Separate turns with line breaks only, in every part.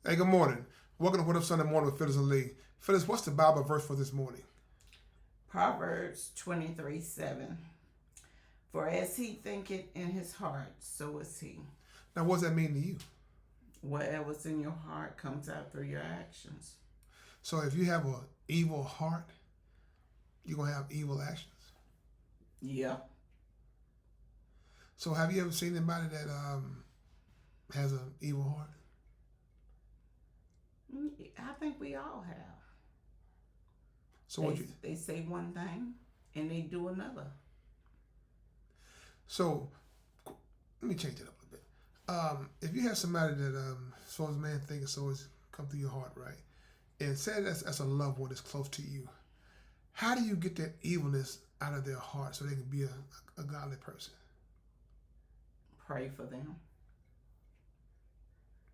Hey, good morning. Welcome to What Up Sunday Morning with Phyllis and Lee. Phyllis, what's the Bible verse for this morning?
Proverbs 23:7. For as he thinketh in his heart, so is he.
Now, what does that mean to you?
Whatever's in your heart comes out through your actions.
So, if you have an evil heart, you're going to have evil actions.
Yeah.
So, have you ever seen anybody that has an evil heart?
I think we all have.
So,
they say one thing and they do another.
So, let me change it up a bit. If you have somebody that, as far as a man thinks, it's always come through your heart, right? And say that's a loved one that's close to you. How do you get that evilness out of their heart so they can be a godly person?
Pray for them.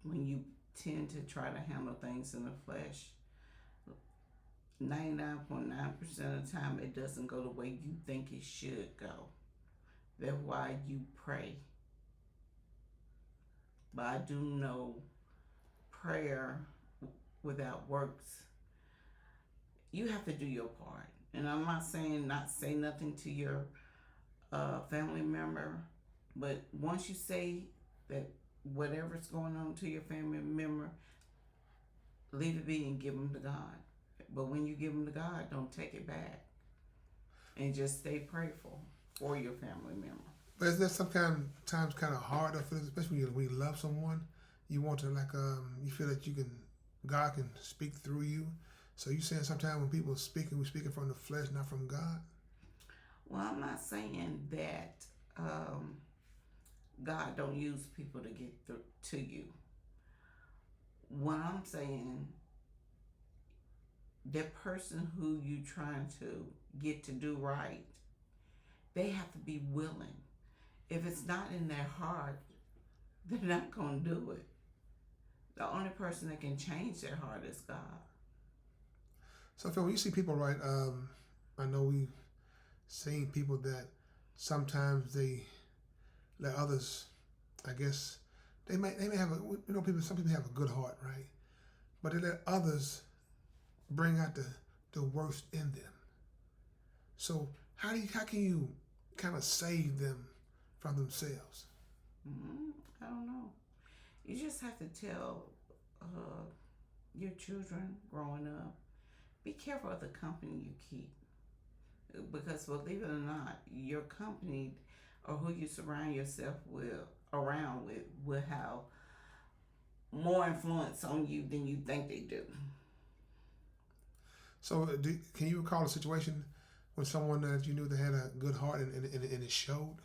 When you tend to try to handle things in the flesh, 99.9% of the time it doesn't go the way you think it should go. That's why you pray. But I do know prayer without works, you have to do your part. And I'm not saying not say nothing to your family member, but once you say that whatever's going on to your family member, leave it be and give them to God. But when you give them to God, don't take it back. And just stay prayerful for your family member.
But is that sometimes kind of hard, especially when you love someone? You want to you feel that God can speak through you. So you saying sometimes when people are speaking, we're speaking from the flesh, not from God?
Well, I'm not saying that God don't use people to get through to you. What I'm saying, that person who you trying to get to do right, they have to be willing. If it's not in their heart, they're not going to do it. The only person that can change their heart is God.
So Phil, when you see people, right, I know we've seen people that sometimes they let others, I guess, they may have some people have a good heart, right? But they let others bring out the worst in them. So how can you kind of save them from themselves?
I don't know. You just have to tell your children growing up, be careful of the company you keep. Because believe it or not, your company or who you surround yourself around with will have more influence on you than you think they do.
So can you recall a situation when someone that you knew that had a good heart and it showed?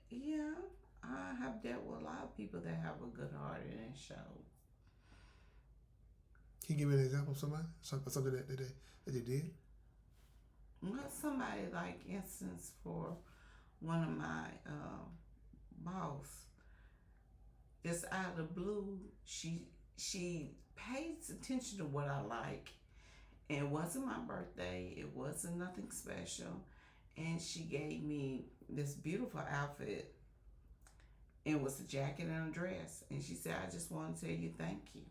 Yeah, I have dealt with a lot of people that have a good heart and it shows.
Can you give me an example of something that they did?
Well, somebody like instance for one of my boss, just out of the blue, she pays attention to what I like. And it wasn't my birthday. It wasn't nothing special. And she gave me this beautiful outfit. It was a jacket and a dress. And she said, I just want to tell you thank you.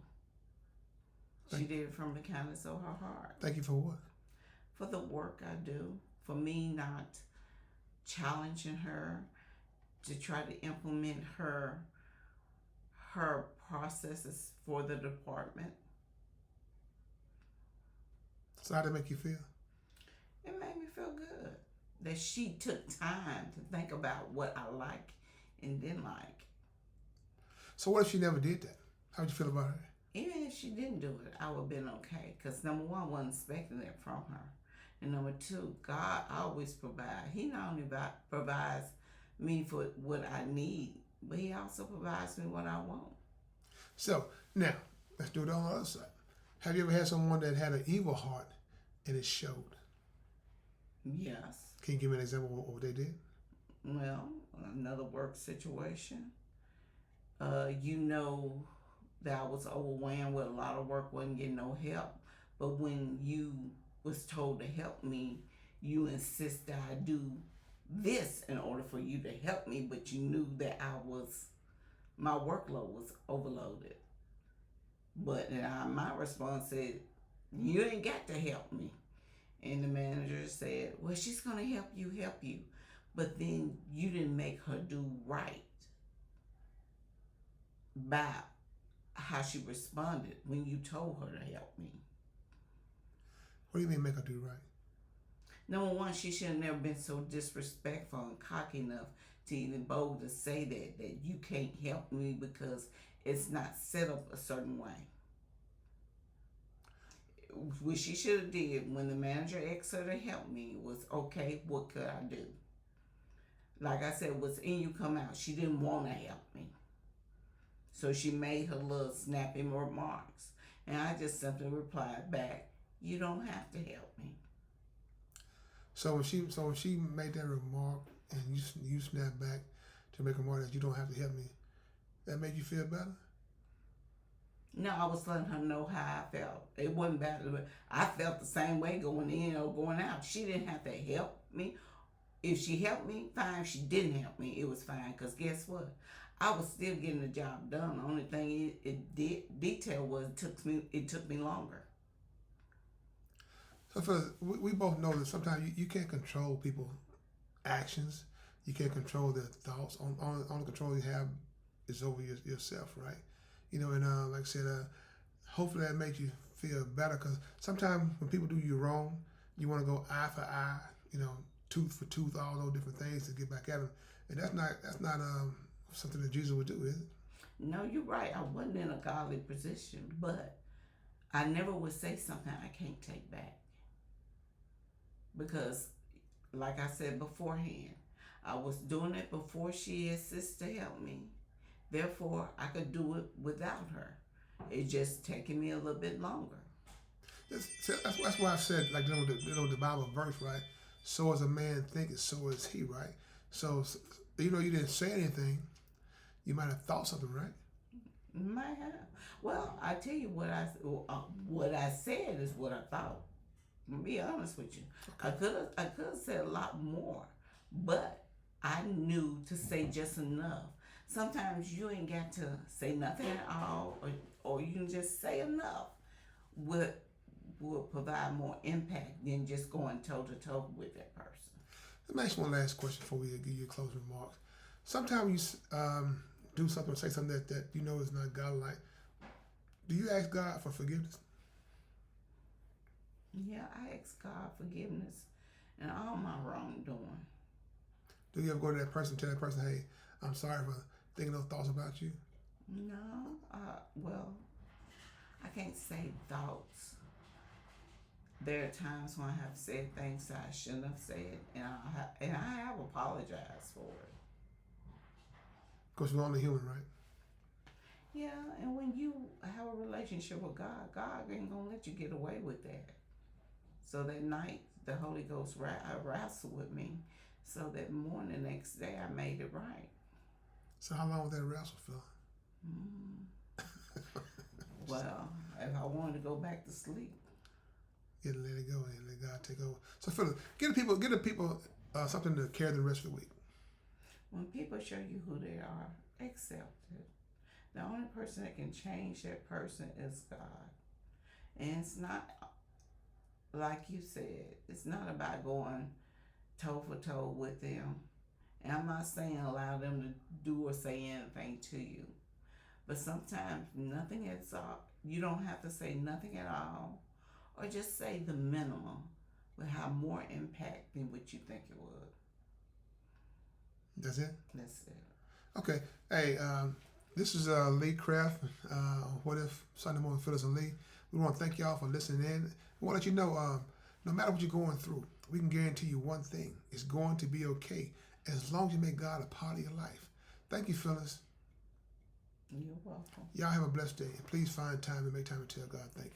She did it from the kindness of her heart.
Thank you for what?
For the work I do. For me not challenging her to try to implement her processes for the department.
So how did it make you feel?
It made me feel good that she took time to think about what I like and didn't like.
So what if she never did that? How would you feel about her?
Even if she didn't do it, I would have been okay. Because number one, I wasn't expecting it from her. And number two, God always provides. He not only provides me for what I need, but he also provides me what I want.
So now, let's do it on the other side. Have you ever had someone that had an evil heart and it showed?
Yes.
Can you give me an example of what they did?
Well, another work situation. You know that I was overwhelmed with a lot of work, wasn't getting no help. But when you was told to help me, you insist that I do this in order for you to help me, but you knew that I was my workload was overloaded. But my response said, "You ain't got to help me." And the manager said, "Well, she's gonna help you." But then you didn't make her do right by how she responded when you told her to help me.
What do you mean make her do right?
Number one, she should have never been so disrespectful and cocky enough to even bold to say that you can't help me because it's not set up a certain way. What she should have did when the manager asked her to help me was, okay, what could I do? Like I said, what's in you come out. She didn't want to help me. So she made her little snappy remarks. And I just simply replied back, you don't have to help me.
So when she made that remark and you snapped back to make a remark that you don't have to help me, that made you feel better?
No, I was letting her know how I felt. It wasn't bad. I felt the same way going in or going out. She didn't have to help me. If she helped me, fine. If she didn't help me, it was fine. Because guess what? I was still getting the job done. The only thing it did detail was it took me longer.
So fellas, we both know that sometimes you can't control people's actions. You can't control their thoughts. Only control you have is over yourself, right? You know, and like I said, hopefully that makes you feel better. Because sometimes when people do you wrong, you want to go eye for eye, you know, tooth for tooth, all those different things to get back at them. And that's not something that Jesus would do, is it?
No, you're right. I wasn't in a godly position, but I never would say something I can't take back. Because, like I said beforehand, I was doing it before she asked to help me. Therefore, I could do it without her. It's just taking me a little bit longer.
That's why I said, like, the Bible verse, right? So as a man thinketh, so is he, right? So you didn't say anything, you might have thought something, right?
Might have. Well, I tell you what I said is what I thought. To be honest with you, okay. I could have said a lot more, but I knew to say just enough. Sometimes you ain't got to say nothing at all, or you can just say enough. Will provide more impact than just going toe to toe with that person.
Let me ask you one last question before we give you closing remarks. Sometimes you do something or say something that you know is not godlike. Do you ask God for forgiveness?
Yeah, I ask God forgiveness and all my wrongdoing.
Do you ever go to that person, tell that person, hey, I'm sorry for thinking those thoughts about you?
No, well, I can't say thoughts. There are times when I have said things I shouldn't have said, and I have apologized for it.
Because we're only human, right?
Yeah, and when you have a relationship with God, God ain't gonna let you get away with that. So that night, the Holy Ghost wrestled with me. So that morning, the next day, I made it right.
So how long was that wrestle for?
Well, if I wanted to go back to sleep.
Yeah, let it go and let God take over. So Philip, give the people something to carry the rest of the week.
When people show you who they are, accept it. The only person that can change that person is God. And it's not, like you said, it's not about going toe for toe with them. And I'm not saying allow them to do or say anything to you. But sometimes nothing at all. You don't have to say nothing at all. Or just say the minimum will have more impact than what you think it would.
That's it?
That's it.
Okay. Hey, this is Lee Kraft. What If Sunday Morning Phyllis and Lee. We want to thank y'all for listening in. We want to let you know, no matter what you're going through, we can guarantee you one thing. It's going to be okay as long as you make God a part of your life. Thank you, Phyllis.
You're welcome.
Y'all have a blessed day. And please find time to make time to tell God thank you.